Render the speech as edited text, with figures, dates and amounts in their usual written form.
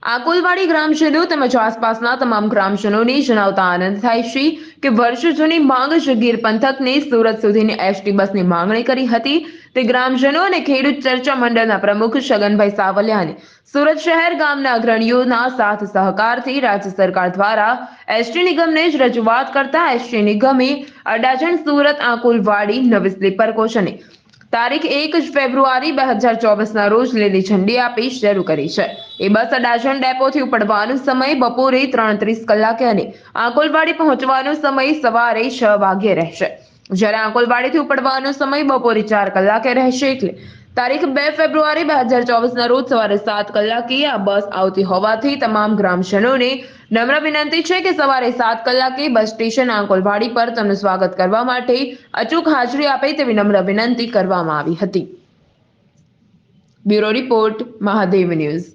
આકોલવાડી ગ્રામજનો તેમજ આસપાસના તમામ ગ્રામજનોને જણાવતા આનંદ થાય છે કે વર્ષો જૂની માંગ છે ગીર પંથકને સુરત સુધીની એસટી બસની માંગણી કરી હતી તે ગ્રામજનો અને ખેડૂત ચર્ચા મંડળના પ્રમુખ છગનભાઈ સાવલિયાને સુરત શહેર ગામના અગ્રણીઓના સાથ સહકારથી રાજ્ય સરકાર દ્વારા એસટી નિગમને જ રજૂઆત કરતા એસટી નિગમે અડાજણ સુરત આકોલવાડી નવી સ્લીપર કોચ અને તારીખ 1 ફેબ્રુઆરી 2024ના રોજ લીલી ઝંડી આપી શરૂ કરી છે। એ બસ અડાજણ ડેપોથી ઉપડવાનો સમય બપોરે 3:30 કલાકે અને આકોલવાડી પહોંચવાનો સમય સવારે 6 વાગ્યે રહેશે, જ્યારે આકોલવાડીથી ઉપડવાનો સમય બપોરે 4 કલાકે રહેશે। એટલે તારીખ 2 ફેબ્રુઆરી 2024ના રોજ સવારે 7 કલાકે આ બસ આવતી હોવાથી તમામ ગ્રામજનોને નમ્ર વિનંતી છે કે સવારે 7 કલાકે બસ સ્ટેશન આકોલવાડી પર તેમનું સ્વાગત કરવા માટે અચૂક હાજરી આપે તેવી નમ્ર વિનંતી કરવામાં આવી હતી। Bureau report, Mahadev news.